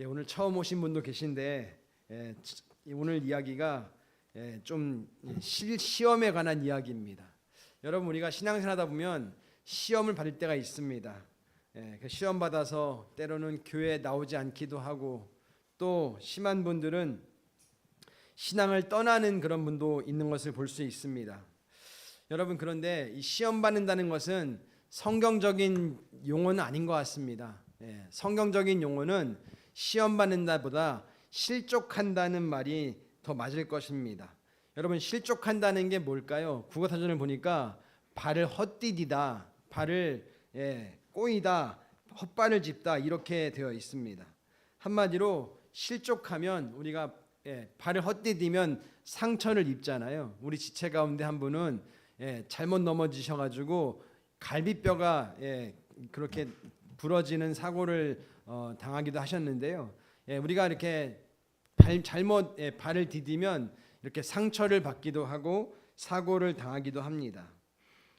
오늘 처음 오신 분도 계신데 오늘 이야기가 좀 시험에 관한 이야기입니다. 여러분, 우리가 신앙생활하다 보면 시험을 받을 때가 있습니다. 그 시험 받아서 때로는 교회에 나오지 않기도 하고, 또 심한 분들은 신앙을 떠나는 그런 분도 있는 것을 볼 수 있습니다. 여러분, 그런데 이 시험 받는다는 것은 성경적인 용어는 아닌 것 같습니다. 성경적인 용어는 시험 받는다보다 실족한다는 말이 더 맞을 것입니다. 여러분, 실족한다는 게 뭘까요? 국어사전을 보니까 발을 헛디디다, 발을 꼬이다, 헛발을 짚다, 이렇게 되어 있습니다. 한마디로 실족하면, 우리가 발을 헛디디면 상처를 입잖아요. 우리 지체 가운데 한 분은 잘못 넘어지셔가지고 갈비뼈가 그렇게 부러지는 사고를 당하기도 하셨는데요. 우리가 이렇게 잘못 발을 디디면 이렇게 상처를 받기도 하고 사고를 당하기도 합니다.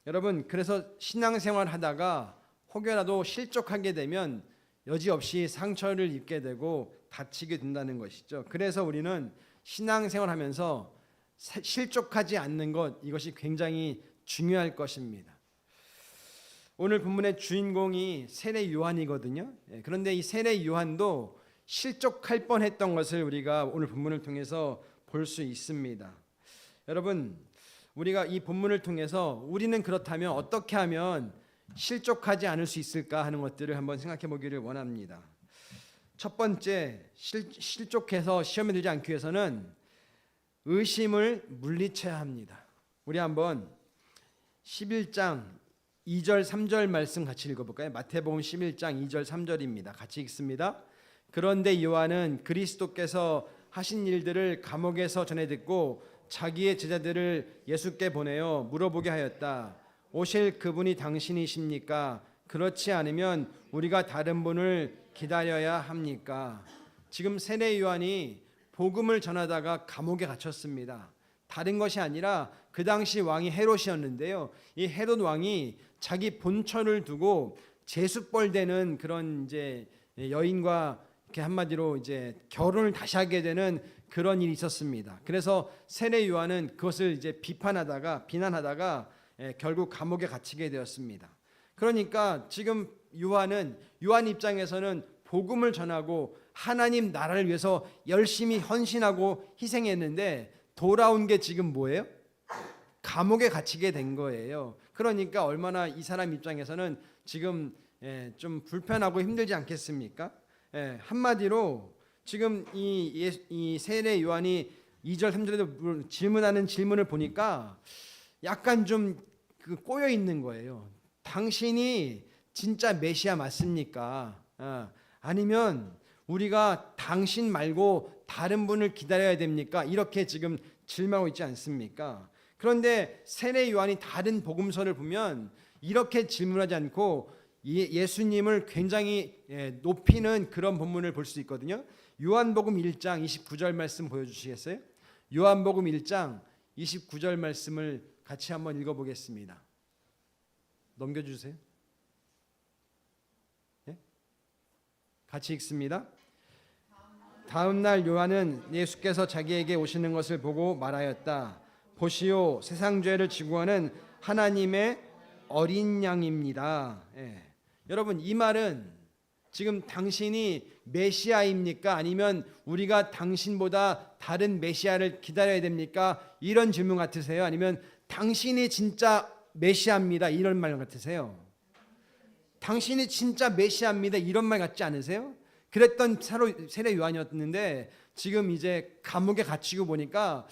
여러분, 그래서 신앙생활 하다가 혹여라도 실족하게 되면 여지없이 상처를 입게 되고 다치게 된다는 것이죠. 그래서 우리는 신앙생활 하면서 실족하지 않는 것, 이것이 굉장히 중요할 것입니다. 오늘 본문의 주인공이 세례 요한이거든요. 그런데 이 세례 요한도 실족할 뻔했던 것을 우리가 오늘 본문을 통해서 볼 수 있습니다. 여러분, 우리가 이 본문을 통해서 우리는 그렇다면 어떻게 하면 실족하지 않을 수 있을까 하는 것들을 한번 생각해 보기를 원합니다. 첫 번째, 실족해서 시험에 들지 않기 위해서는 의심을 물리쳐야 합니다. 우리 한번 11장 2절 3절 말씀 같이 읽어볼까요? 마태복음 11장 2절 3절입니다. 같이 읽습니다. 그런데 요한은 그리스도께서 하신 일들을 감옥에서 전해 듣고 자기의 제자들을 예수께 보내어 물어보게 하였다. 오실 그분이 당신이십니까? 그렇지 않으면 우리가 다른 분을 기다려야 합니까? 지금 세례 요한이 복음을 전하다가 감옥에 갇혔습니다. 다른 것이 아니라 그 당시 왕이 헤롯이었는데요. 이 헤롯 왕이 자기 본처를 두고 제수벌되는 그런 이제 여인과 이렇게 한마디로 이제 결혼을 다시 하게 되는 그런 일이 있었습니다. 그래서 세례 요한은 그것을 이제 비난하다가 결국 감옥에 갇히게 되었습니다. 그러니까 지금 요한 입장에서는 복음을 전하고 하나님 나라를 위해서 열심히 헌신하고 희생했는데 돌아온 게 지금 뭐예요? 감옥에 갇히게 된 거예요. 그러니까 얼마나 이 사람 입장에서는 지금 좀 불편하고 힘들지 않겠습니까? 한마디로 지금 이 세례 요한이 2절 3절에도 질문하는 질문을 보니까 약간 좀 꼬여 있는 거예요. 당신이 진짜 메시아 맞습니까? 아니면 우리가 당신 말고 다른 분을 기다려야 됩니까? 이렇게 지금 질문하고 있지 않습니까? 그런데 세례 요한이 다른 복음서를 보면 이렇게 질문하지 않고 예수님을 굉장히 높이는 그런 본문을 볼 수 있거든요. 요한복음 1장 29절 말씀 보여주시겠어요? 요한복음 1장 29절 말씀을 같이 한번 읽어보겠습니다. 넘겨주세요. 같이 읽습니다. 다음 날 요한은 예수께서 자기에게 오시는 것을 보고 말하였다. 보시오, 세상 죄를 지고 가는 하나님의 어린 양입니다. 여러분, 이 말은 지금 당신이 메시아입니까? 아니면 우리가 당신보다 다른 메시아를 기다려야 됩니까? 이런 질문 같으세요? 아니면 당신이 진짜 메시아입니다, 이런 말 같으세요? 당신이 진짜 메시아입니다, 이런 말 같지 않으세요? 그랬던 세례 요한이었는데 지금 이제 감옥에 갇히고 보니까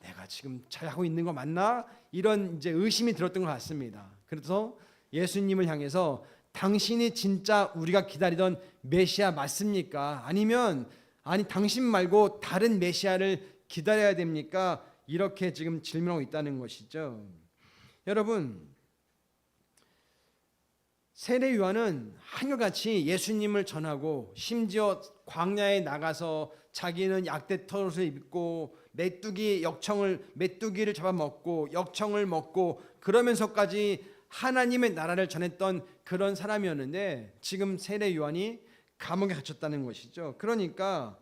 내가 지금 잘하고 있는 거 맞나? 이런 이제 의심이 들었던 것 같습니다. 그래서 예수님을 향해서 당신이 진짜 우리가 기다리던 메시아 맞습니까? 아니 당신 말고 다른 메시아를 기다려야 됩니까? 이렇게 지금 질문하고 있다는 것이죠. 여러분, 세례 요한은 한결같이 예수님을 전하고 심지어 광야에 나가서 자기는 약대 털옷을 입고 메뚜기를 잡아먹고 역청을 먹고 그러면서까지 하나님의 나라를 전했던 그런 사람이었는데 지금 세례 요한이 감옥에 갇혔다는 것이죠. 그러니까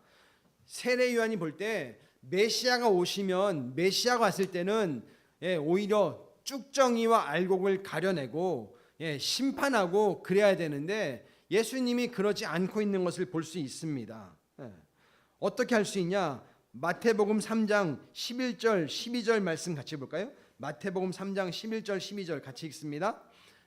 세례 요한이 볼 때 메시아가 오시면, 메시아가 왔을 때는 오히려 쭉정이와 알곡을 가려내고 심판하고 그래야 되는데 예수님이 그러지 않고 있는 것을 볼 수 있습니다. 어떻게 할 수 있냐? 마태복음 3장 11절 12절 말씀 같이 볼까요? 마태복음 3장 11절 12절 같이 읽습니다.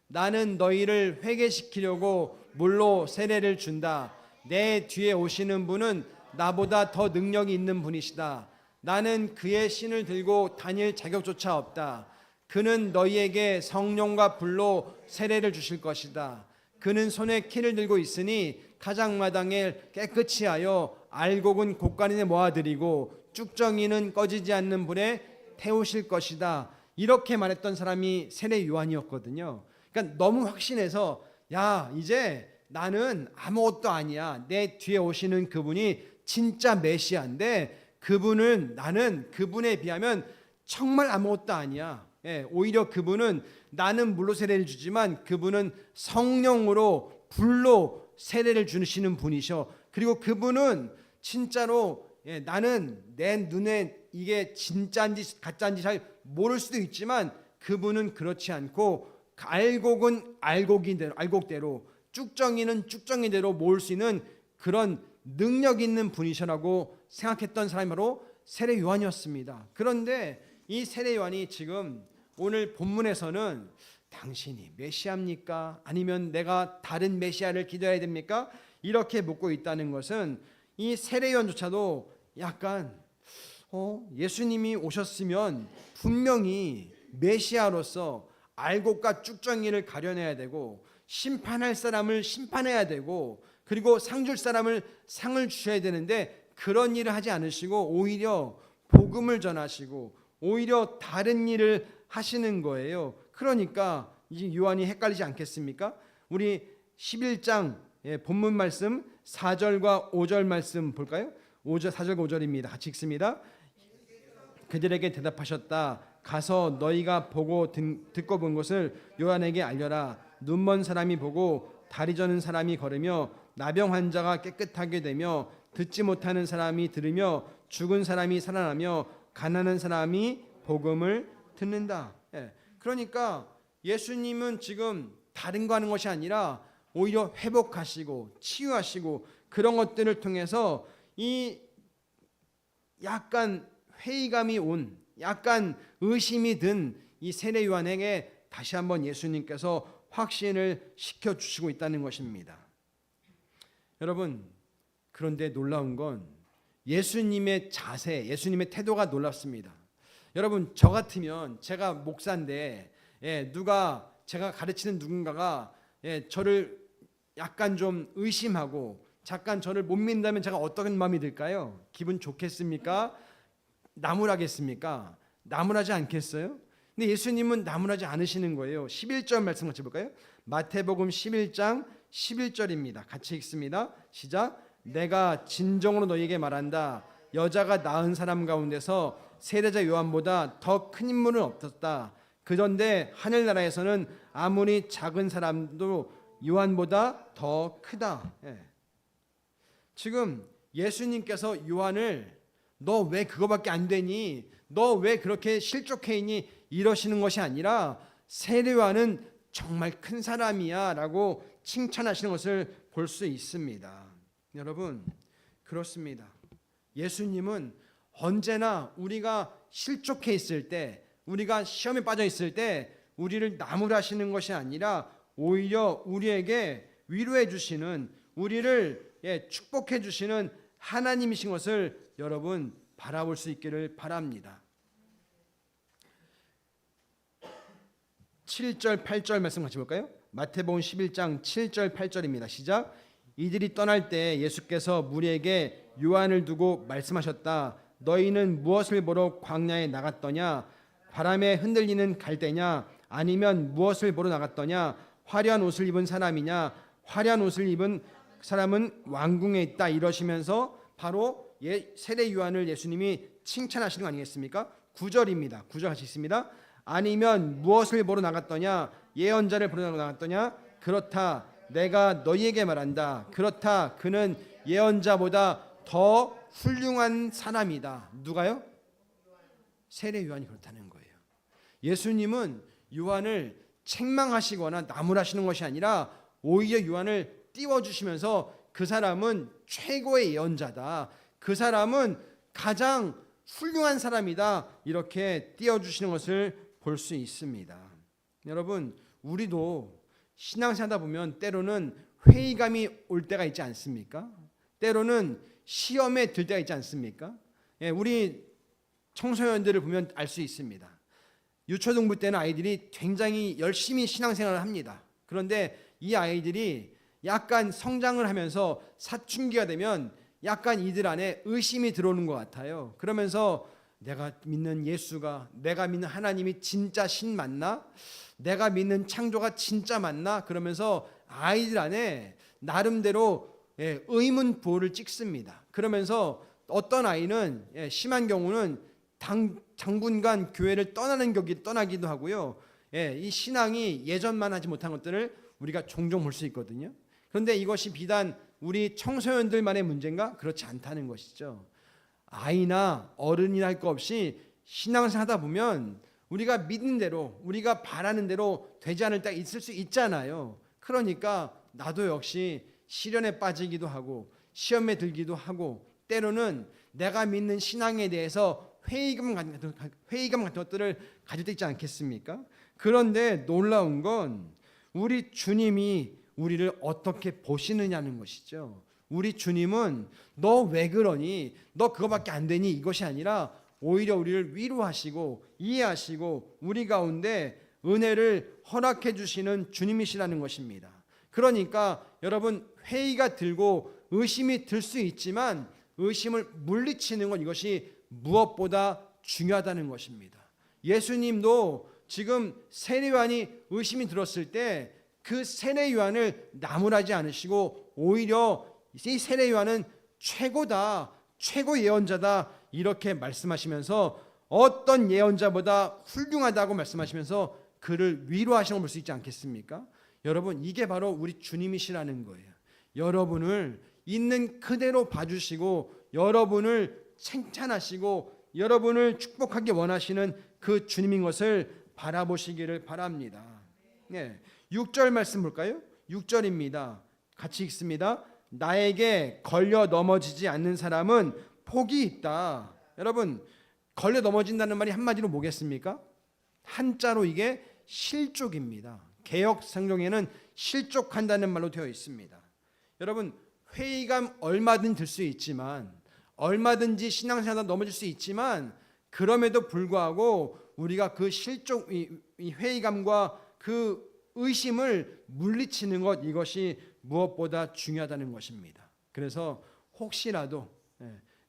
나는 너희를 회개시키려고 물로 세례를 준다. 내 뒤에 오시는 분은 나보다 더 능력이 있는 분이시다. 나는 그의 신을 들고 다닐 자격조차 없다. 그는 너희에게 성령과 불로 세례를 주실 것이다. 그는 손에 키를 들고 있으니 가장마당에 깨끗이 하여 알곡은 곳간에 모아드리고 쭉정이는 꺼지지 않는 불에 태우실 것이다. 이렇게 말했던 사람이 세례 요한이었거든요. 그러니까 너무 확신해서 야, 이제 나는 아무것도 아니야. 내 뒤에 오시는 그분이 진짜 메시아인데 나는 그분에 비하면 정말 아무것도 아니야. 오히려 그분은, 나는 물로 세례를 주지만 그분은 성령으로 불로 세례를 주시는 분이셔. 그리고 그분은 진짜로 나는 내 눈에 이게 진짜인지 가짜인지 잘 모를 수도 있지만 그분은 그렇지 않고 알곡은 알곡대로 쭉정이는 쭉정이대로 모을 수 있는 그런 능력 있는 분이셔라고 생각했던 사람이 바로 세례 요한이었습니다. 그런데 이 세례 요한이 지금 오늘 본문에서는 당신이 메시아입니까? 아니면 내가 다른 메시아를 기다려야 됩니까? 이렇게 묻고 있다는 것은 이 세례 요한조차도 약간 예수님이 오셨으면 분명히 메시아로서 알곡과 쭉정이를 가려내야 되고 심판할 사람을 심판해야 되고 그리고 상 줄 사람을 상을 주셔야 되는데 그런 일을 하지 않으시고 오히려 복음을 전하시고 오히려 다른 일을 하시는 거예요. 그러니까 이 요한이 헷갈리지 않겠습니까? 우리 11장 본문 말씀 4절과 5절 말씀 볼까요? 4절과 5절입니다. 같이 읽습니다. 그들에게 대답하셨다. 가서 너희가 보고 듣고 본 것을 요한에게 알려라. 눈먼 사람이 보고 다리 저는 사람이 걸으며 나병 환자가 깨끗하게 되며 듣지 못하는 사람이 들으며 죽은 사람이 살아나며 가난한 사람이 복음을 듣는다. 그러니까 예수님은 지금 다른 거 하는 것이 아니라 오히려 회복하시고 치유하시고 그런 것들을 통해서 이 약간 회의감이 온, 약간 의심이 든 이 세례 요한에게 다시 한번 예수님께서 확신을 시켜주시고 있다는 것입니다. 여러분, 그런데 놀라운 건 예수님의 자세, 예수님의 태도가 놀랍습니다. 여러분, 저 같으면 제가 목사인데 누가 제가 가르치는 누군가가 저를 약간 좀 의심하고 잠깐 저를 못 믿는다면 제가 어떤 마음이 들까요? 기분 좋겠습니까? 나무라겠습니까? 나무라지 않겠어요? 근데 예수님은 나무라지 않으시는 거예요. 11절 말씀 같이 볼까요? 마태복음 11장 11절입니다. 같이 읽습니다. 시작. 내가 진정으로 너희에게 말한다. 여자가 낳은 사람 가운데서 세례자 요한보다 더 큰 인물은 없었다. 그런데 하늘나라에서는 아무리 작은 사람도 요한보다 더 크다. 지금 예수님께서 요한을 너 왜 그거밖에 안 되니? 너 왜 그렇게 실족해 있니? 이러시는 것이 아니라 세례 요한은 정말 큰 사람이야 라고 칭찬하시는 것을 볼 수 있습니다. 여러분, 그렇습니다. 예수님은 언제나 우리가 실족해 있을 때, 우리가 시험에 빠져 있을 때 우리를 나무라시는 것이 아니라 오히려 우리에게 위로해 주시는, 우리를 축복해 주시는 하나님이신 것을 여러분 바라볼 수 있기를 바랍니다. 7절 8절 말씀 같이 볼까요? 마태복음 11장 7절 8절입니다. 시작. 이들이 떠날 때 예수께서 무리에게 요한을 두고 말씀하셨다. 너희는 무엇을 보러 광야에 나갔더냐? 바람에 흔들리는 갈대냐? 아니면 무엇을 보러 나갔더냐? 화려한 옷을 입은 사람이냐? 화려한 옷을 입은 사람은 왕궁에 있다. 이러시면서 바로 세례 요한을 예수님이 칭찬하시는 거 아니겠습니까? 9절입니다. 9절 같이 있습니다. 아니면 무엇을 보러 나갔더냐? 예언자를 보러 나갔더냐? 그렇다. 내가 너희에게 말한다. 그렇다. 그는 예언자보다 더 훌륭한 사람이다. 누가요? 세례 요한이 그렇다는 거예요. 예수님은 요한을 책망하시거나 나무라시는 것이 아니라 오히려 요한을 띄워주시면서 그 사람은 최고의 예언자다. 그 사람은 가장 훌륭한 사람이다. 이렇게 띄워주시는 것을 볼 수 있습니다. 여러분, 우리도 신앙생활 하다 보면 때로는 회의감이 올 때가 있지 않습니까? 때로는 시험에 들 때가 있지 않습니까? 우리 청소년들을 보면 알 수 있습니다. 유초등부 때는 아이들이 굉장히 열심히 신앙생활을 합니다. 그런데 이 아이들이 약간 성장을 하면서 사춘기가 되면 약간 이들 안에 의심이 들어오는 것 같아요. 그러면서 내가 믿는 예수가, 내가 믿는 하나님이 진짜 신 맞나? 내가 믿는 창조가 진짜 맞나? 그러면서 아이들 안에 나름대로 의문부호를 찍습니다. 그러면서 어떤 아이는 심한 경우는 당분간 교회를 떠나기도 하고요. 이 신앙이 예전만 하지 못한 것들을 우리가 종종 볼 수 있거든요. 그런데 이것이 비단 우리 청소년들만의 문제인가? 그렇지 않다는 것이죠. 아이나 어른이나 할 것 없이 신앙생활 하다 보면 우리가 믿는 대로, 우리가 바라는 대로 되지 않을 때가 있을 수 있잖아요. 그러니까 나도 역시 시련에 빠지기도 하고 시험에 들기도 하고 때로는 내가 믿는 신앙에 대해서 회의감 같은 것들을 가질 때 있지 않겠습니까? 그런데 놀라운 건 우리 주님이 우리를 어떻게 보시느냐는 것이죠. 우리 주님은 너 왜 그러니? 너 그거밖에 안 되니? 이것이 아니라 오히려 우리를 위로하시고 이해하시고 우리 가운데 은혜를 허락해 주시는 주님이시라는 것입니다. 그러니까 여러분, 회의가 들고 의심이 들 수 있지만 의심을 물리치는 것, 이것이 무엇보다 중요하다는 것입니다. 예수님도 지금 세례 요한이 의심이 들었을 때 그 세례 요한을 나무라지 않으시고 오히려 이 세례 요한은 최고다, 최고 예언자다 이렇게 말씀하시면서 어떤 예언자보다 훌륭하다고 말씀하시면서 그를 위로하시는 걸 볼 수 있지 않겠습니까? 여러분, 이게 바로 우리 주님이시라는 거예요. 여러분을 있는 그대로 봐주시고 여러분을 칭찬하시고 여러분을 축복하기 원하시는 그 주님인 것을 바라보시기를 바랍니다. 6절 말씀 볼까요? 6절입니다. 같이 읽습니다. 나에게 걸려 넘어지지 않는 사람은 복이 있다. 여러분, 걸려 넘어진다는 말이 한마디로 뭐겠습니까? 한자로 이게 실족입니다. 개역 성경에는 실족한다는 말로 되어 있습니다. 여러분, 회의감 얼마든 들 수 있지만 얼마든지 신앙생활 넘어질 수 있지만 그럼에도 불구하고 우리가 그 실족, 이 회의감과 그 의심을 물리치는 것, 이것이 무엇보다 중요하다는 것입니다. 그래서 혹시라도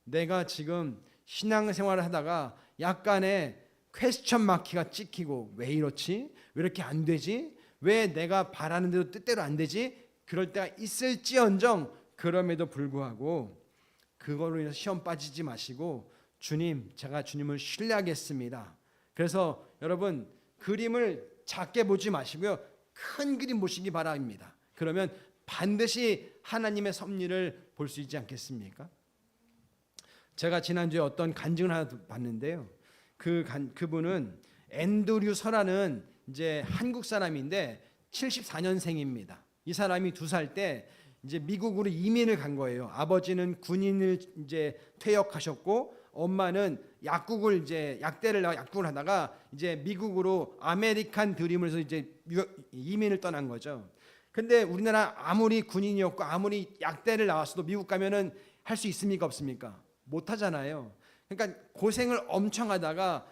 내가 지금 신앙생활을 하다가 약간의 퀘스천 마크가 찍히고 왜 이렇지? 왜 이렇게 안 되지? 왜 내가 바라는 대로 뜻대로 안 되지? 그럴 때가 있을지언정 그럼에도 불구하고 그걸로 인해서 시험 빠지지 마시고 주님, 제가 주님을 신뢰하겠습니다. 그래서 여러분, 그림을 작게 보지 마시고요, 큰 그림 보시기 바랍니다. 그러면 반드시 하나님의 섭리를 볼 수 있지 않겠습니까? 제가 지난주에 어떤 간증을 하나 봤는데요. 그분은 앤드류 서라는 이제 한국 사람인데 74년생입니다. 이 사람이 2살 때 이제 미국으로 이민을 간 거예요. 아버지는 군인을 이제 퇴역하셨고 엄마는 약대를 약국을 하다가 이제 미국으로 아메리칸 드림을 해서 이제 이민을 떠난 거죠. 근데 우리나라 아무리 군인이었고 아무리 약대를 나왔어도 미국 가면은 할 수 있습니까, 없습니까? 못 하잖아요. 그러니까 고생을 엄청 하다가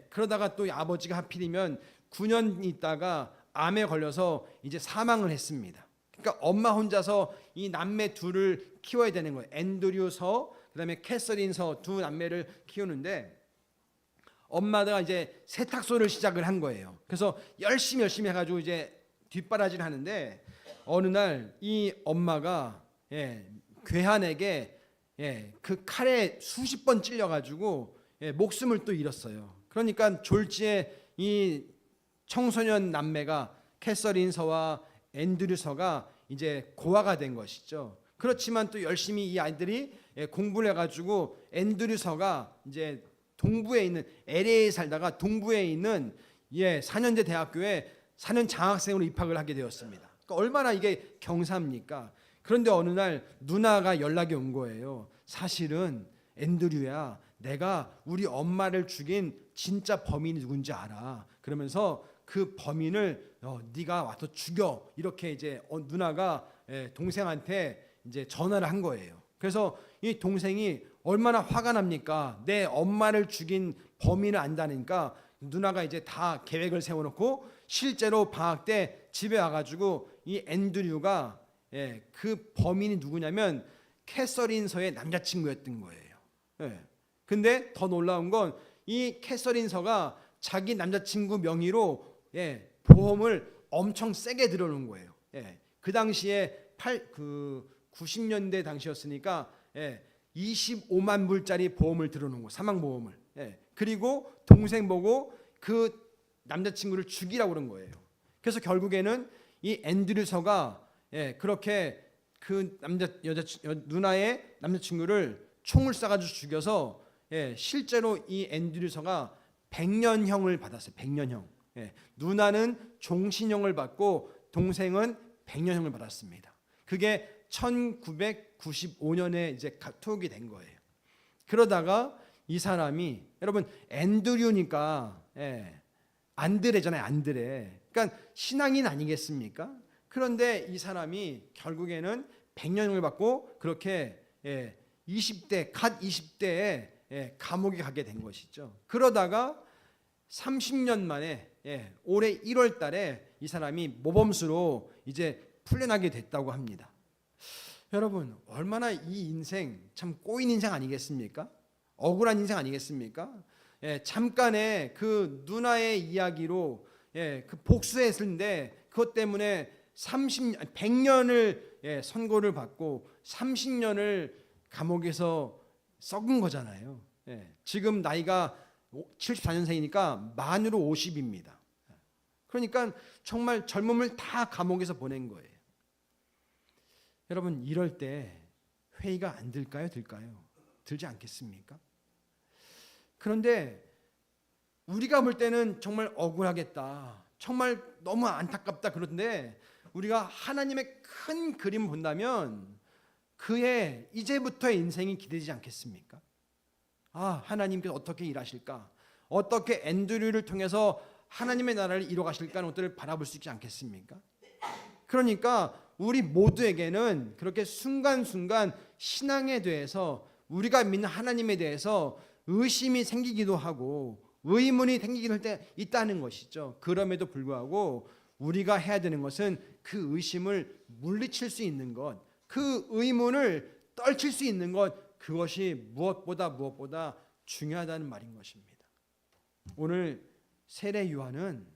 그러다가 또 아버지가 하필이면 9년 있다가 암에 걸려서 이제 사망을 했습니다. 그러니까 엄마 혼자서 이 남매 둘을 키워야 되는 거예요. 앤드류 서, 그다음에 캐서린 서 두 남매를 키우는데 엄마가 이제 세탁소를 시작을 한 거예요. 그래서 열심히 해가지고 이제 뒷바라지를 하는데 어느 날 이 엄마가 괴한에게 그 칼에 수십 번 찔려가지고 목숨을 또 잃었어요. 그러니까 졸지에 이 청소년 남매가 캐서린 서와 앤드류 서가 이제 고아가 된 것이죠. 그렇지만 또 열심히 이 아이들이 공부를 해가지고 앤드류서가 이제 동부에 있는 LA에 살다가 동부에 있는 4년제 대학교에 4년 장학생으로 입학을 하게 되었습니다. 그러니까 얼마나 이게 경사입니까? 그런데 어느 날 누나가 연락이 온 거예요. 사실은 앤드류야, 내가 우리 엄마를 죽인 진짜 범인이 누군지 알아. 그러면서 그 범인을 네가 와서 죽여. 이렇게 이제 누나가 동생한테 이제 전화를 한 거예요. 그래서 이 동생이 얼마나 화가 납니까? 내 엄마를 죽인 범인을 안다니까 누나가 이제 다 계획을 세워놓고 실제로 방학 때 집에 와가지고 이 앤드류가 그 범인이 누구냐면 캐서린서의 남자친구였던 거예요. 근데 더 놀라운 건 이 캐서린서가 자기 남자친구 명의로 보험을 엄청 세게 들어놓은 거예요. 그 당시에 90년대 당시였으니까 25만 불짜리 보험을 들어놓은 거, 사망보험을. 그리고 동생 보고 그 남자친구를 죽이라고 그런 거예요. 그래서 결국에는 이 앤드류서가 그렇게 그 누나의 남자친구를 총을 쏴가지고 죽여서 실제로 이 앤드류서가 100년형을 받았어요. 100년형. 누나는 종신형을 받고 동생은 100년형을 받았습니다. 그게 1995년에 이제 투옥이 된 거예요. 그러다가 이 사람이 여러분 앤드류니까 안드레잖아요. 안드레. 그러니까 신앙인 아니겠습니까? 그런데 이 사람이 결국에는 100년형을 받고 그렇게 20대 갓 20대에 감옥에 가게 된 것이죠. 그러다가 30년 만에 올해 1월 달에 이 사람이 모범수로 이제 풀려나게 됐다고 합니다. 여러분 얼마나 이 인생 참 꼬인 인생 아니겠습니까? 억울한 인생 아니겠습니까? 잠깐의 그 누나의 이야기로 그 복수했는데 그것 때문에 100년을 선고를 받고 30년을 감옥에서 썩은 거잖아요. 지금 나이가 74년생이니까 만으로 50입니다. 그러니까 정말 젊음을 다 감옥에서 보낸 거예요. 여러분 이럴 때 회의가 안 들까요? 들까요? 들지 않겠습니까? 그런데 우리가 볼 때는 정말 억울하겠다. 정말 너무 안타깝다. 그런데 우리가 하나님의 큰 그림 본다면 그의 이제부터의 인생이 기대지 않겠습니까? 하나님께서 어떻게 일하실까? 어떻게 앤드류를 통해서 하나님의 나라를 이뤄가실까 하는 것들을 바라볼 수 있지 않겠습니까? 그러니까 우리 모두에게는 그렇게 순간순간 신앙에 대해서 우리가 믿는 하나님에 대해서 의심이 생기기도 하고 의문이 생기기도 할 때 있다는 것이죠. 그럼에도 불구하고 우리가 해야 되는 것은 그 의심을 물리칠 수 있는 것, 그 의문을 떨칠 수 있는 것, 그것이 무엇보다 중요하다는 말인 것입니다. 오늘 세례 요한은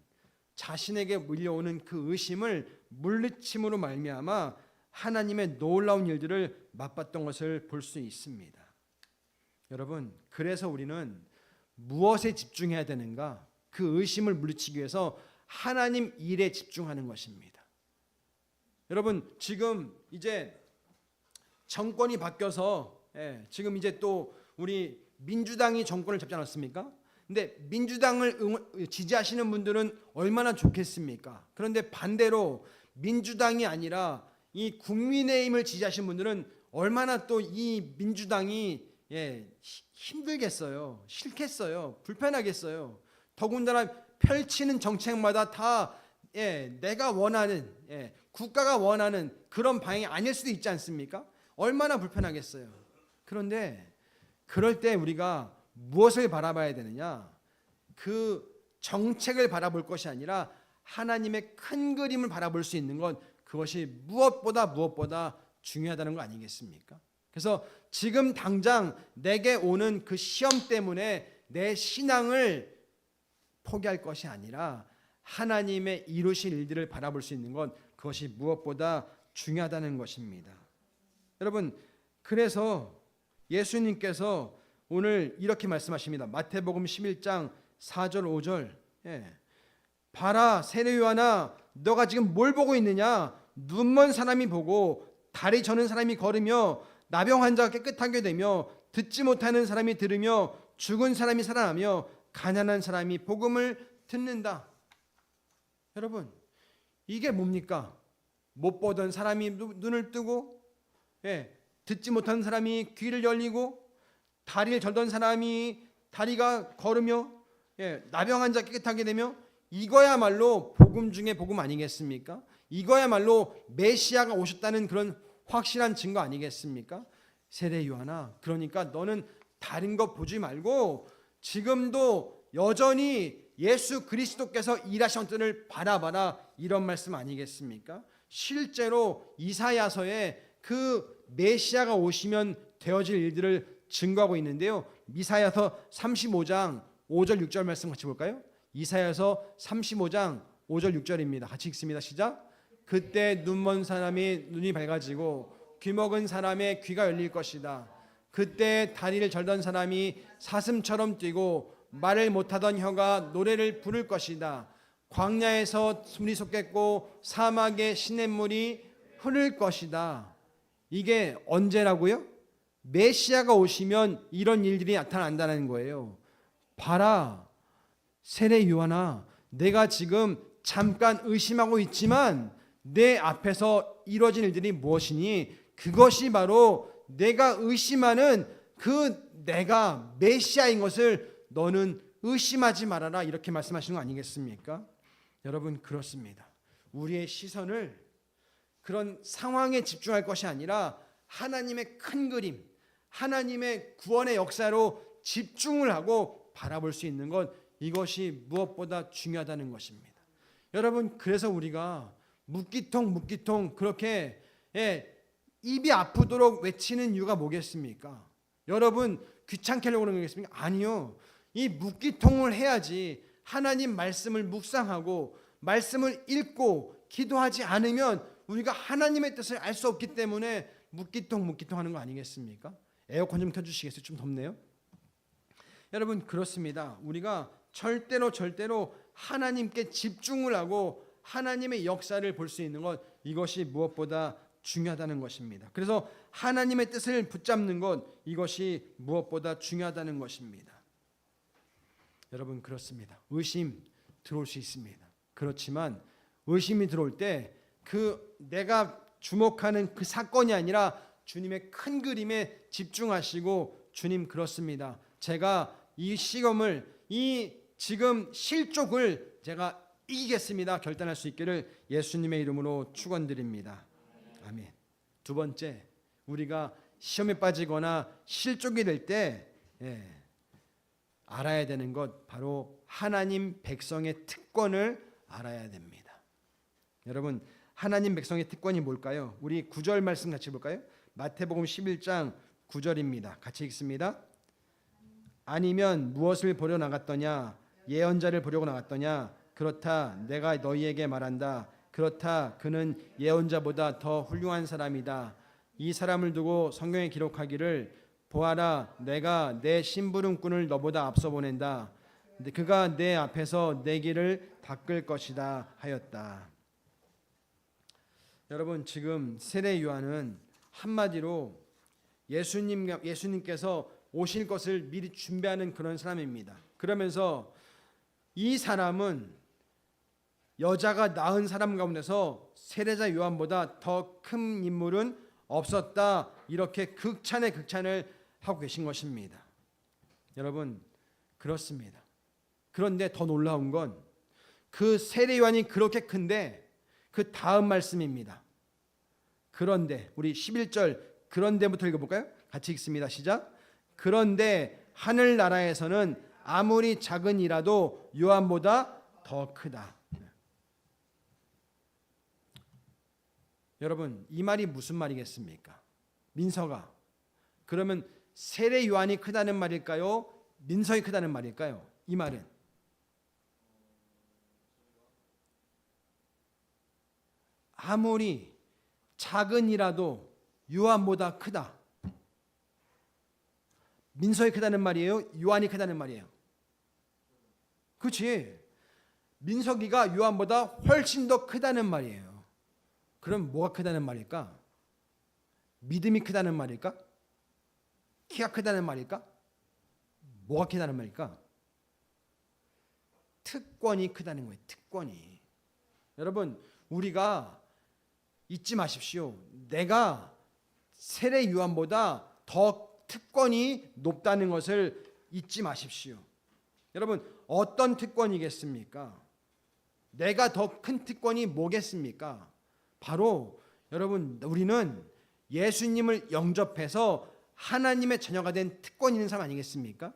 자신에게 밀려오는 그 의심을 물리침으로 말미암아 하나님의 놀라운 일들을 맛봤던 것을 볼 수 있습니다. 여러분, 그래서 우리는 무엇에 집중해야 되는가? 그 의심을 물리치기 위해서 하나님 일에 집중하는 것입니다. 여러분, 지금 이제 정권이 바뀌어서 지금 이제 또 우리 민주당이 정권을 잡지 않았습니까? 근데 민주당을 지지하시는 분들은 얼마나 좋겠습니까? 그런데 반대로 민주당이 아니라 이 국민의힘을 지지하시는 분들은 얼마나 또 이 민주당이 힘들겠어요. 싫겠어요. 불편하겠어요. 더군다나 펼치는 정책마다 다 내가 원하는 국가가 원하는 그런 방향이 아닐 수도 있지 않습니까? 얼마나 불편하겠어요. 그런데 그럴 때 우리가 무엇을 바라봐야 되느냐? 그 정책을 바라볼 것이 아니라 하나님의 큰 그림을 바라볼 수 있는 것, 그것이 무엇보다 중요하다는 거 아니겠습니까? 그래서 지금 당장 내게 오는 그 시험 때문에 내 신앙을 포기할 것이 아니라 하나님의 이루실 일들을 바라볼 수 있는 것, 그것이 무엇보다 중요하다는 것입니다. 여러분, 그래서 예수님께서 오늘 이렇게 말씀하십니다. 마태복음 11장 4절 5절. 봐라 세례요한아, 너가 지금 뭘 보고 있느냐? 눈먼 사람이 보고 다리 저는 사람이 걸으며 나병 환자가 깨끗하게 되며 듣지 못하는 사람이 들으며 죽은 사람이 살아나며 가난한 사람이 복음을 듣는다. 여러분, 이게 뭡니까? 못 보던 사람이 눈을 뜨고, 듣지 못하는 사람이 귀를 열리고, 다리를 절던 사람이 다리가 걸으며, 나병 환자 깨끗하게 되며, 이거야말로 복음 중에 복음 아니겠습니까? 이거야말로 메시아가 오셨다는 그런 확실한 증거 아니겠습니까? 세례 요한아, 그러니까 너는 다른 거 보지 말고 지금도 여전히 예수 그리스도께서 일하신 것들을 바라봐라, 이런 말씀 아니겠습니까? 실제로 이사야서에 그 메시아가 오시면 되어질 일들을 증거하고 있는데요. 이사야서 35장 5절 6절 말씀 같이 볼까요? 이사야서 35장 5절 6절입니다. 같이 읽습니다. 시작. 그때 눈먼 사람이 눈이 밝아지고 귀먹은 사람의 귀가 열릴 것이다. 그때 다리를 절던 사람이 사슴처럼 뛰고 말을 못하던 혀가 노래를 부를 것이다. 광야에서 물이 솟겠고 사막에 시냇물이 흐를 것이다. 이게 언제라고요? 메시아가 오시면 이런 일들이 나타난다는 거예요. 봐라, 세례 요한아, 내가 지금 잠깐 의심하고 있지만 내 앞에서 이루어진 일들이 무엇이니? 그것이 바로 내가 의심하는 그 내가 메시아인 것을 너는 의심하지 말아라, 이렇게 말씀하시는 거 아니겠습니까? 여러분, 그렇습니다. 우리의 시선을 그런 상황에 집중할 것이 아니라 하나님의 큰 그림, 하나님의 구원의 역사로 집중을 하고 바라볼 수 있는 것, 이것이 무엇보다 중요하다는 것입니다. 여러분, 그래서 우리가 묵기통 그렇게 입이 아프도록 외치는 이유가 뭐겠습니까? 여러분, 귀찮게 하려고 그러는 거겠습니까? 아니요. 이 묵기통을 해야지. 하나님 말씀을 묵상하고 말씀을 읽고 기도하지 않으면 우리가 하나님의 뜻을 알 수 없기 때문에 묵기통 하는 거 아니겠습니까? 에어컨 좀 켜주시겠어요? 좀 덥네요. 여러분, 그렇습니다. 우리가 절대로 하나님께 집중을 하고 하나님의 역사를 볼 수 있는 것, 이것이 무엇보다 중요하다는 것입니다. 그래서 하나님의 뜻을 붙잡는 것, 이것이 무엇보다 중요하다는 것입니다. 여러분, 그렇습니다. 의심 들어올 수 있습니다. 그렇지만 의심이 들어올 때 그 내가 주목하는 그 사건이 아니라 주님의 큰 그림에 집중하시고, 주님, 그렇습니다. 제가 이 시험을, 이 지금 실족을 제가 이기겠습니다, 결단할 수 있기를 예수님의 이름으로 축원드립니다. 아멘. 두 번째, 우리가 시험에 빠지거나 실족이 될 때 알아야 되는 것, 바로 하나님 백성의 특권을 알아야 됩니다. 여러분, 하나님 백성의 특권이 뭘까요? 우리 9절 말씀 같이 볼까요? 마태복음 11장 9절입니다. 같이 읽습니다. 아니면 무엇을 보려 나갔더냐? 예언자를 보려고 나갔더냐? 그렇다, 내가 너희에게 말한다. 그렇다, 그는 예언자보다 더 훌륭한 사람이다. 이 사람을 두고 성경에 기록하기를, 보아라, 내가 내 심부름꾼을 너보다 앞서 보낸다. 그가 내 앞에서 내 길을 닦을 것이다 하였다. 여러분, 지금 세례 요한은 한마디로 예수님께서 오실 것을 미리 준비하는 그런 사람입니다. 그러면서 이 사람은 여자가 낳은 사람 가운데서 세례자 요한보다 더 큰 인물은 없었다, 이렇게 극찬을 하고 계신 것입니다. 여러분, 그렇습니다. 그런데 더 놀라운 건 그 세례 요한이 그렇게 큰데 그 다음 말씀입니다. 그런데 우리 11절 그런데부터 읽어볼까요? 같이 읽습니다. 시작. 그런데 하늘나라에서는 아무리 작은 이라도 요한보다 더 크다. 여러분, 이 말이 무슨 말이겠습니까? 민서가, 그러면 세례 요한이 크다는 말일까요? 민서가 크다는 말일까요? 이 말은 아무리 작은 이라도 요한보다 크다. 민서가 크다는 말이에요? 요한이 크다는 말이에요? 그렇지. 민서기가 요한보다 훨씬 더 크다는 말이에요. 그럼 뭐가 크다는 말일까? 믿음이 크다는 말일까? 키가 크다는 말일까? 뭐가 크다는 말일까? 특권이 크다는 거예요. 특권이. 여러분, 우리가 잊지 마십시오. 내가 세례 요한보다 더 특권이 높다는 것을 잊지 마십시오. 여러분, 어떤 특권이겠습니까? 내가 더 큰 특권이 뭐겠습니까? 바로 여러분, 우리는 예수님을 영접해서 하나님의 자녀가 된 특권이 있는 사람 아니겠습니까?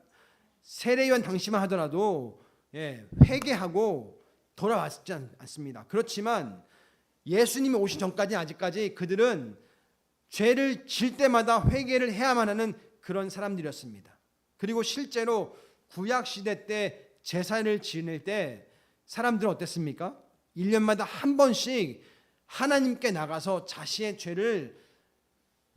세례요한 당시만 하더라도 회개하고 돌아왔지 않습니다. 그렇지만 예수님이 오시 전까지 아직까지 그들은 죄를 질 때마다 회개를 해야만 하는 그런 사람들이었습니다. 그리고 실제로 구약 시대 때 제사를 지낼 때 사람들은 어땠습니까? 1년마다 한 번씩 하나님께 나가서 자신의 죄를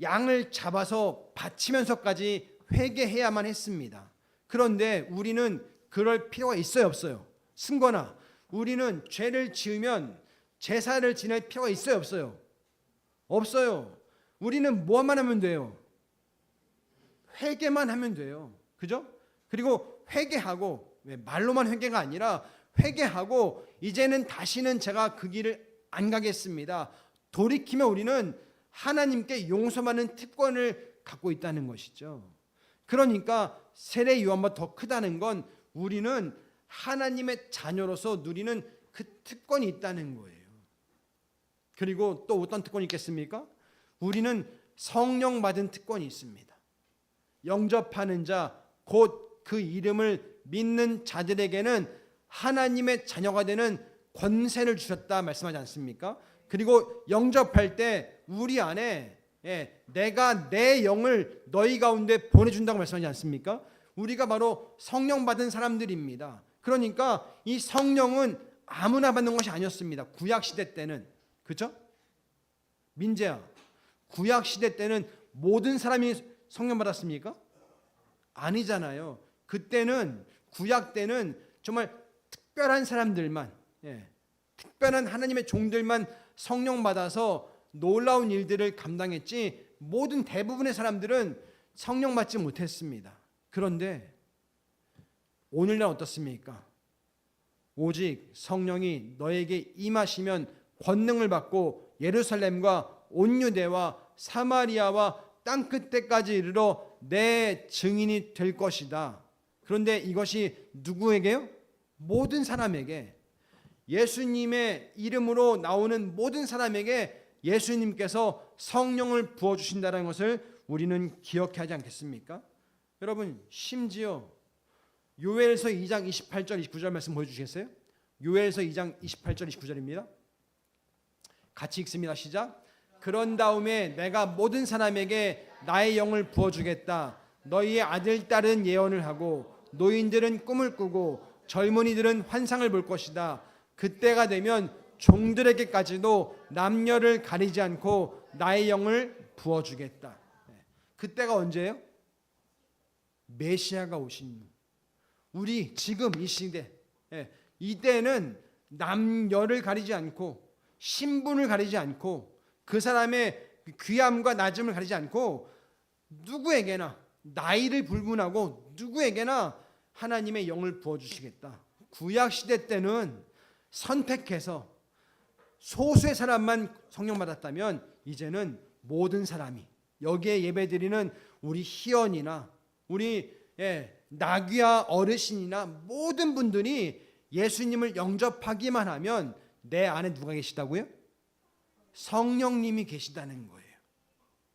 양을 잡아서 바치면서까지 회개해야만 했습니다. 그런데 우리는 그럴 필요가 있어요, 없어요? 승관아, 우리는 죄를 지으면 제사를 지낼 필요가 있어요, 없어요? 없어요. 우리는 뭐만 하면 돼요? 회개만 하면 돼요. 그죠? 그리고 회개하고, 말로만 회개가 아니라 회개하고 이제는 다시는 제가 그 길을 안 가겠습니다. 돌이키면 우리는 하나님께 용서받는 특권을 갖고 있다는 것이죠. 그러니까 세례 요한보다 더 크다는 건 우리는 하나님의 자녀로서 누리는 그 특권이 있다는 거예요. 그리고 또 어떤 특권이 있겠습니까? 우리는 성령 받은 특권이 있습니다. 영접하는 자, 곧 그 이름을 믿는 자들에게는 하나님의 자녀가 되는 권세를 주셨다 말씀하지 않습니까? 그리고 영접할 때 우리 안에 내가 내 영을 너희 가운데 보내준다고 말씀하지 않습니까? 우리가 바로 성령 받은 사람들입니다. 그러니까 이 성령은 아무나 받는 것이 아니었습니다. 구약 시대 때는. 그렇죠? 민재야, 구약 시대 때는 모든 사람이 성령 받았습니까? 아니잖아요. 그때는, 구약 때는 정말 특별한 사람들만, 특별한 하나님의 종들만 성령 받아서 놀라운 일들을 감당했지 모든 대부분의 사람들은 성령 받지 못했습니다. 그런데 오늘날 어떻습니까? 오직 성령이 너에게 임하시면 권능을 받고 예루살렘과 온 유대와 사마리아와 땅 끝에까지 이르러 내 증인이 될 것이다. 그런데 이것이 누구에게요? 모든 사람에게, 예수님의 이름으로 나오는 모든 사람에게 예수님께서 성령을 부어주신다는 것을 우리는 기억해야 하지 않겠습니까? 여러분, 심지어 요엘서 2장 28절 29절 말씀 보여주시겠어요? 요엘서 2장 28절 29절입니다. 같이 읽습니다. 시작. 그런 다음에 내가 모든 사람에게 나의 영을 부어주겠다. 너희의 아들 딸은 예언을 하고 노인들은 꿈을 꾸고 젊은이들은 환상을 볼 것이다. 그때가 되면 종들에게까지도 남녀를 가리지 않고 나의 영을 부어주겠다. 그때가 언제예요? 메시아가 오신, 우리 지금 이 시대, 이때는 남녀를 가리지 않고 신분을 가리지 않고 그 사람의 귀함과 낮음을 가리지 않고 누구에게나, 나이를 불문하고 누구에게나 하나님의 영을 부어주시겠다. 구약 시대 때는 선택해서 소수의 사람만 성령 받았다면 이제는 모든 사람이, 여기에 예배드리는 우리 희연이나 우리 나귀와 어르신이나 모든 분들이 예수님을 영접하기만 하면 내 안에 누가 계시다고요? 성령님이 계시다는 거예요.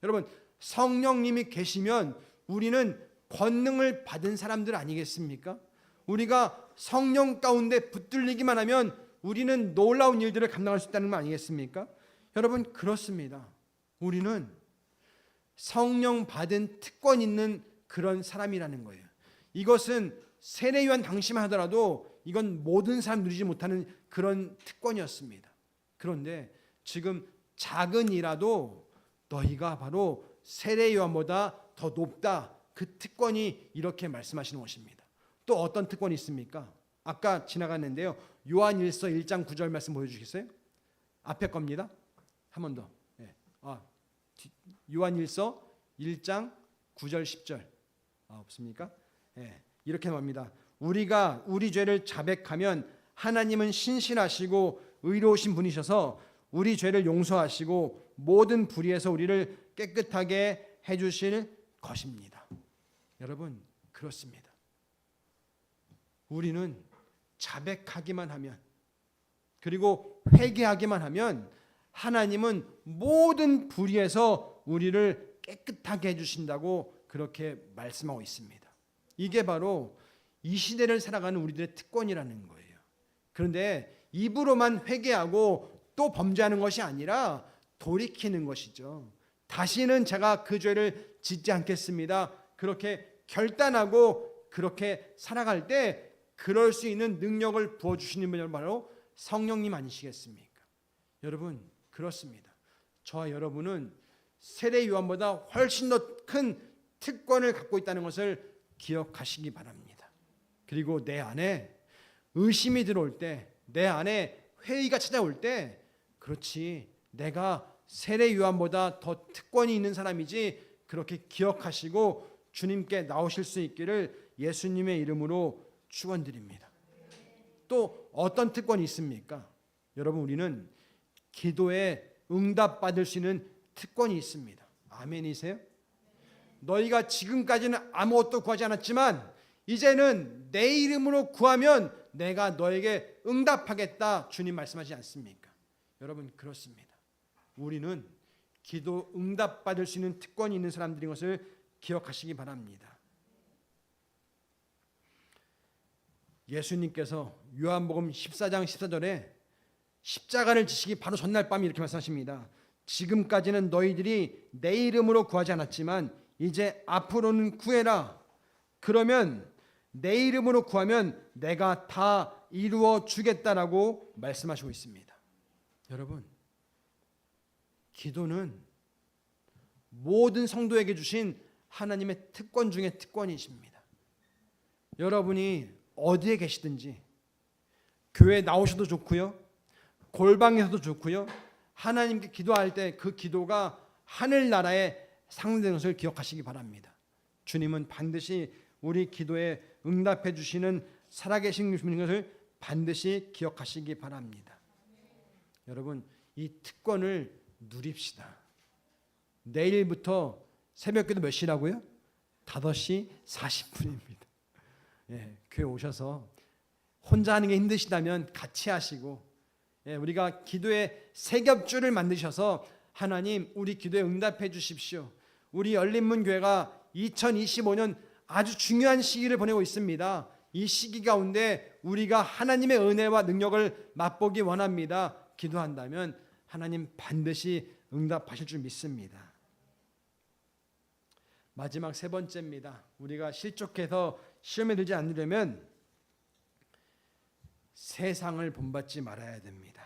여러분, 성령님이 계시면 우리는 권능을 받은 사람들 아니겠습니까? 우리가 성령 가운데 붙들리기만 하면 우리는 놀라운 일들을 감당할 수 있다는 거 아니겠습니까? 여러분, 그렇습니다. 우리는 성령 받은 특권 있는 그런 사람이라는 거예요. 이것은 세례 요한 당시만 하더라도 이건 모든 사람 누리지 못하는 그런 특권이었습니다. 그런데 지금 작은 이라도 너희가 바로 세례 요한보다 더 높다. 그 특권이 이렇게 말씀하시는 것입니다. 또 어떤 특권이 있습니까? 아까 지나갔는데요. 요한일서 1장 9절 말씀 보여주시겠어요? 앞에 겁니다. 한 번 더. 예. 요한일서 1장 9절 10절. 없습니까? 예. 이렇게 말합니다. 우리가 우리 죄를 자백하면 하나님은 신실하시고 의로우신 분이셔서 우리 죄를 용서하시고 모든 불의에서 우리를 깨끗하게 해주실 것입니다. 여러분, 그렇습니다. 우리는 자백하기만 하면, 그리고 회개하기만 하면 하나님은 모든 불의에서 우리를 깨끗하게 해주신다고 그렇게 말씀하고 있습니다. 이게 바로 이 시대를 살아가는 우리들의 특권이라는 거예요. 그런데 입으로만 회개하고 또 범죄하는 것이 아니라 돌이키는 것이죠. 다시는 제가 그 죄를 짓지 않겠습니다. 그렇게 결단하고 그렇게 살아갈 때 그럴 수 있는 능력을 부어주시는 분이 바로 성령님 아니시겠습니까? 여러분, 그렇습니다. 저와 여러분은 세례 요한보다 훨씬 더 큰 특권을 갖고 있다는 것을 기억하시기 바랍니다. 그리고 내 안에 의심이 들어올 때, 내 안에 회의가 찾아올 때, 그렇지, 내가 세례 요한보다 더 특권이 있는 사람이지, 그렇게 기억하시고 주님께 나오실 수 있기를 예수님의 이름으로 축원드립니다. 또 어떤 특권이 있습니까? 여러분, 우리는 기도에 응답받을 수 있는 특권이 있습니다. 아멘이세요? 너희가 지금까지는 아무것도 구하지 않았지만 이제는 내 이름으로 구하면 내가 너에게 응답하겠다, 주님 말씀하지 않습니까? 여러분, 그렇습니다. 우리는 기도 응답받을 수 있는 특권이 있는 사람들인 것을 기억하시기 바랍니다. 예수님께서 요한복음 14장 14절에 십자가를 지시기 바로 전날 밤에 이렇게 말씀하십니다. 지금까지는 너희들이 내 이름으로 구하지 않았지만 이제 앞으로는 구해라. 그러면 내 이름으로 구하면 내가 다 이루어 주겠다라고 말씀하시고 있습니다. 여러분, 기도는 모든 성도에게 주신 하나님의 특권 중에 특권이십니다. 여러분이 어디에 계시든지 교회 나오셔도 좋고요, 골방에서도 좋고요, 하나님께 기도할 때 그 기도가 하늘나라에 상응되는 것을 기억하시기 바랍니다. 주님은 반드시 우리 기도에 응답해 주시는 살아계신 주님인 것을 반드시 기억하시기 바랍니다. 여러분, 이 특권을 누립시다. 내일부터 새벽기도 몇 시라고요? 5시 40분입니다. 예, 교회 오셔서 혼자 하는 게 힘드시다면 같이 하시고, 우리가 기도의 세 겹줄을 만드셔서 하나님, 우리 기도에 응답해 주십시오. 우리 열린문 교회가 2025년 아주 중요한 시기를 보내고 있습니다. 이 시기 가운데 우리가 하나님의 은혜와 능력을 맛보기 원합니다. 기도한다면 하나님 반드시 응답하실 줄 믿습니다. 마지막 세 번째입니다. 우리가 실족해서 시험에 들지 않으려면 세상을 본받지 말아야 됩니다.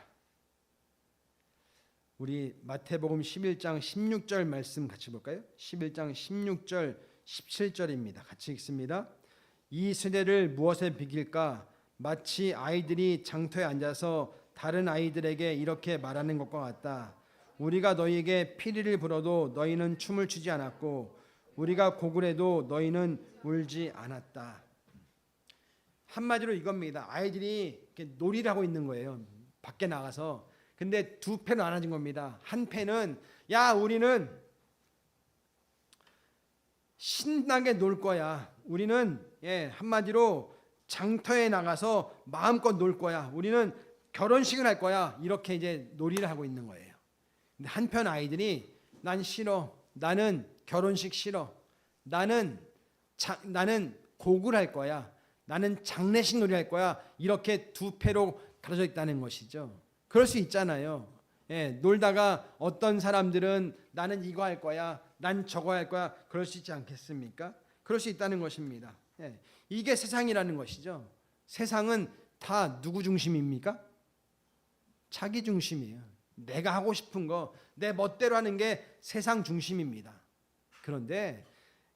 우리 마태복음 11장 16절 말씀 같이 볼까요? 11장 16절 17절입니다. 같이 읽습니다. 이 세대를 무엇에 비길까? 마치 아이들이 장터에 앉아서 다른 아이들에게 이렇게 말하는 것과 같다. 우리가 너희에게 피리를 불어도 너희는 춤을 추지 않았고 우리가 고글해도 너희는 울지 않았다. 한마디로 이겁니다. 아이들이 이렇게 놀이를 하고 있는 거예요. 밖에 나가서. 근데 두 패로 나눠진 겁니다. 한 패는 야, 우리는 신나게 놀 거야. 우리는 한마디로 장터에 나가서 마음껏 놀 거야. 우리는 결혼식을 할 거야. 이렇게 이제 놀이를 하고 있는 거예요. 근데 한편 아이들이 난 싫어. 나는 결혼식 싫어. 나는 곡을 할 거야. 나는 장례식 놀이 할 거야. 이렇게 두 패로 갈라져 있다는 것이죠. 그럴 수 있잖아요. 놀다가 어떤 사람들은 나는 이거 할 거야, 난 저거 할 거야, 그럴 수 있지 않겠습니까? 그럴 수 있다는 것입니다. 이게 세상이라는 것이죠. 세상은 다 누구 중심입니까? 자기 중심이에요. 내가 하고 싶은 거, 내 멋대로 하는 게 세상 중심입니다. 그런데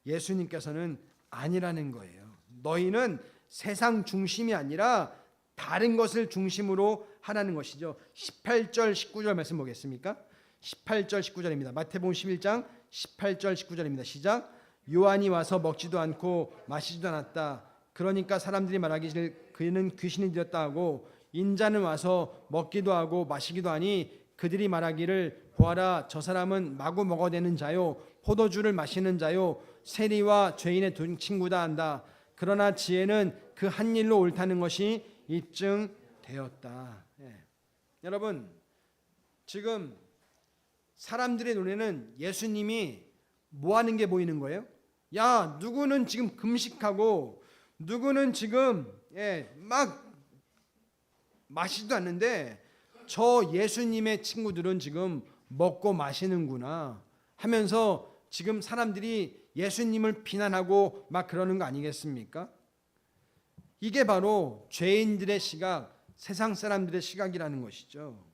예수님께서는 아니라는 거예요. 너희는 세상 중심이 아니라 다른 것을 중심으로 하라는 것이죠. 18절 19절 말씀 보겠습니까? 18절 19절입니다. 마태복음 11장 18절 19절입니다. 시작. 요한이 와서 먹지도 않고 마시지도 않았다. 그러니까 사람들이 말하기를 그는 귀신이 들였다 하고 인자는 와서 먹기도 하고 마시기도 하니 그들이 말하기를 보아라 저 사람은 마구 먹어대는 자요 포도주를 마시는 자요 세리와 죄인의 친구다 한다. 그러나 지혜는 그 한 일로 옳다는 것이 입증되었다. 여러분 지금 사람들의 눈에는 예수님이 뭐 하는 게 보이는 거예요? 야 누구는 지금 금식하고 누구는 지금 막 마시지도 않는데 저 예수님의 친구들은 지금 먹고 마시는구나 하면서 지금 사람들이 예수님을 비난하고 막 그러는 거 아니겠습니까? 이게 바로 죄인들의 시각, 세상 사람들의 시각이라는 것이죠.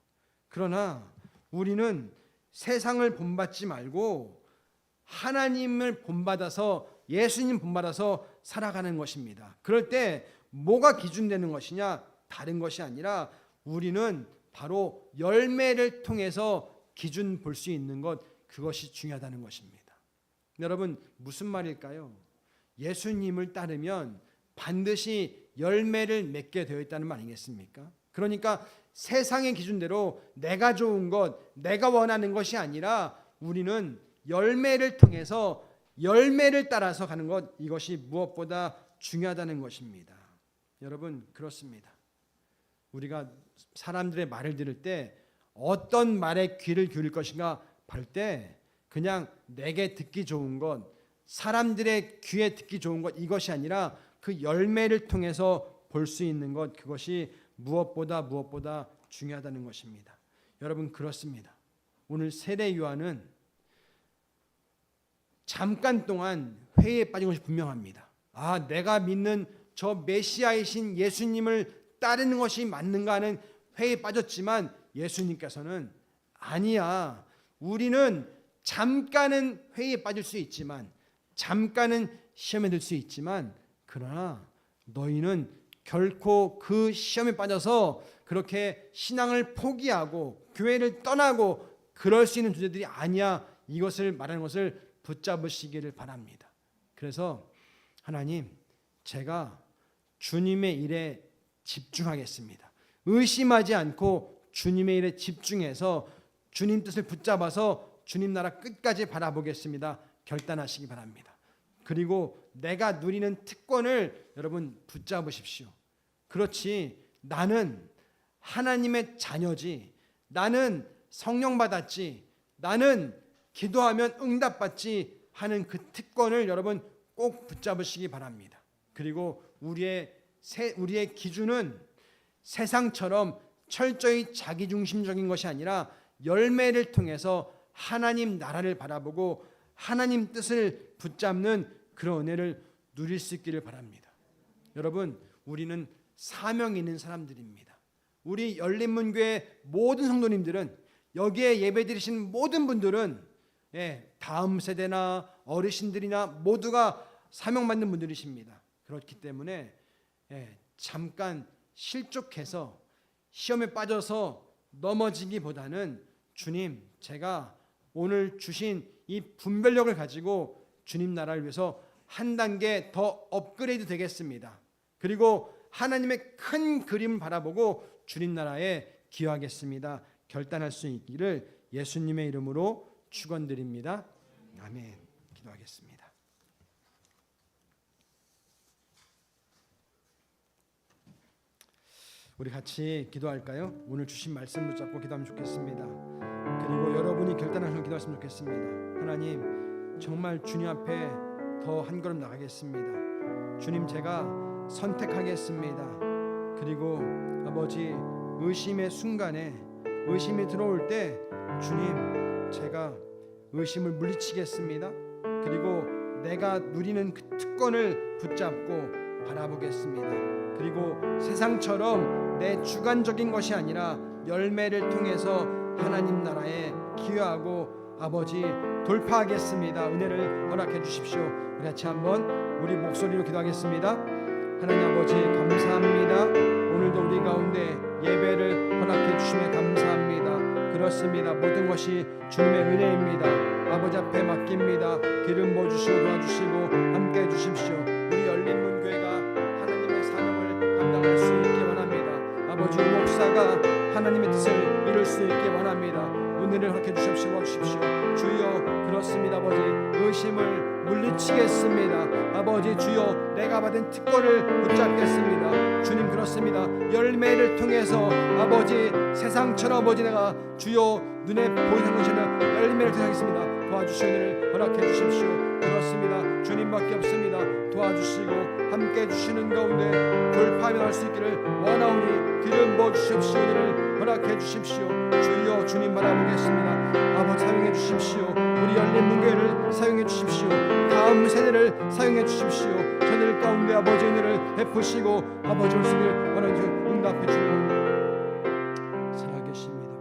그러나 우리는 세상을 본받지 말고 하나님을 본받아서 예수님 본받아서 살아가는 것입니다. 그럴 때 뭐가 기준되는 것이냐? 다른 것이 아니라 우리는 바로 열매를 통해서 기준 볼 수 있는 것, 그것이 중요하다는 것입니다. 여러분 무슨 말일까요? 예수님을 따르면 반드시 열매를 맺게 되어 있다는 말 아니겠습니까? 그러니까 세상의 기준대로 내가 좋은 것, 내가 원하는 것이 아니라 우리는 열매를 통해서 열매를 따라서 가는 것, 이것이 무엇보다 중요하다는 것입니다. 여러분 그렇습니다. 우리가 사람들의 말을 들을 때 어떤 말에 귀를 기울일 것인가 할 때 그냥 내게 듣기 좋은 것, 사람들의 귀에 듣기 좋은 것, 이것이 아니라 그 열매를 통해서 볼 수 있는 것, 그것이 무엇보다 중요하다는 것입니다. 여러분 그렇습니다. 오늘 세례 요한은 잠깐 동안 회의에 빠진 것이 분명합니다. 아, 내가 믿는 저 메시아이신 예수님을 따르는 것이 맞는가 하는 회의에 빠졌지만 예수님께서는 아니야. 우리는 잠깐은 회의에 빠질 수 있지만 잠깐은 시험에 들 수 있지만 그러나 너희는 결코 그 시험에 빠져서 그렇게 신앙을 포기하고 교회를 떠나고 그럴 수 있는 존재들이 아니야. 이것을 말하는 것을 붙잡으시기를 바랍니다. 그래서 하나님, 제가 주님의 일에 집중하겠습니다. 의심하지 않고 주님의 일에 집중해서 주님 뜻을 붙잡아서 주님 나라 끝까지 바라보겠습니다. 결단하시기 바랍니다. 그리고 내가 누리는 특권을 여러분 붙잡으십시오. 그렇지, 나는 하나님의 자녀지, 나는 성령 받았지, 나는 기도하면 응답받지 하는 그 특권을 여러분 꼭 붙잡으시기 바랍니다. 그리고 우리의 기준은 세상처럼 철저히 자기중심적인 것이 아니라 열매를 통해서 하나님 나라를 바라보고 하나님 뜻을 붙잡는 그런 은혜를 누릴 수 있기를 바랍니다. 여러분, 우리는 사명 있는 사람들입니다. 우리 열린문교회 모든 성도님들은, 여기에 예배드리신 모든 분들은 다음 세대나 어르신들이나 모두가 사명받는 분들이십니다. 그렇기 때문에 잠깐 실족해서 시험에 빠져서 넘어지기보다는 주님, 제가 오늘 주신 이 분별력을 가지고 주님 나라를 위해서 한 단계 더 업그레이드 되겠습니다. 그리고 하나님의 큰 그림을 바라보고 주님 나라에 기여하겠습니다. 결단할 수 있기를 예수님의 이름으로 축원드립니다. 아멘. 기도하겠습니다. 우리 같이 기도할까요? 오늘 주신 말씀 붙잡고 기도하면 좋겠습니다. 그리고 여러분이 결단하셔서 기도하시면 좋겠습니다. 하나님, 정말 주님 앞에 더 한 걸음 나가겠습니다. 주님, 제가 선택하겠습니다. 그리고 아버지, 의심의 순간에 의심이 들어올 때 주님, 제가 의심을 물리치겠습니다. 그리고 내가 누리는 그 특권을 붙잡고 바라보겠습니다. 그리고 세상처럼 내 주관적인 것이 아니라 열매를 통해서 하나님 나라에 기여하고 아버지 돌파하겠습니다. 은혜를 허락해 주십시오. 우리 같이 한번 우리 목소리로 기도하겠습니다. 하나님 아버지, 감사합니다. 오늘도 우리 가운데 예배를 허락해 주심에 감사합니다. 그렇습니다. 모든 것이 주님의 은혜입니다. 아버지 앞에 맡깁니다. 기름 부어주시고 도와주시고 함께해 주십시오. 우리 열린문교회가 하나님의 사명을 감당할 수 있기 원합니다. 아버지 목사가 하나님의 뜻을 이룰 수 있기 원합니다. 은혜를 허락해 주십시오. 도와주십시오. 주여 그렇습니다. 아버지 의심을 물리치겠습니다. 아버지 주여 내가 받은 특권을 붙잡겠습니다. 주님 그렇습니다. 열매를 통해서 아버지 세상처럼 아버지 내가 주여 눈에 보이는 것이나 열매를 통하겠습니다. 도와주시오. 은혜를 허락해 주십시오. 그렇습니다. 주님밖에 없습니다. 도와주시고 함께 해주시는 가운데 돌파하며 할 수 있기를 원하오니 기름 부어주십시오. 은혜를 허락해 주십시오. 주여 주님 바라보겠습니다. 아버지 사용해 주십시오. 우리 열린문교회를 사용해 주십시오. 다음 세대를 사용해 주십시오. 저들 가운데 아버지 은혜를 베푸시고 아버지 말씀을 원하는 응답해 주시고 살아계십니다.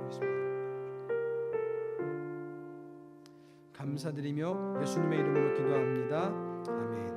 감사드리며 예수님의 이름으로 기도합니다. 아멘.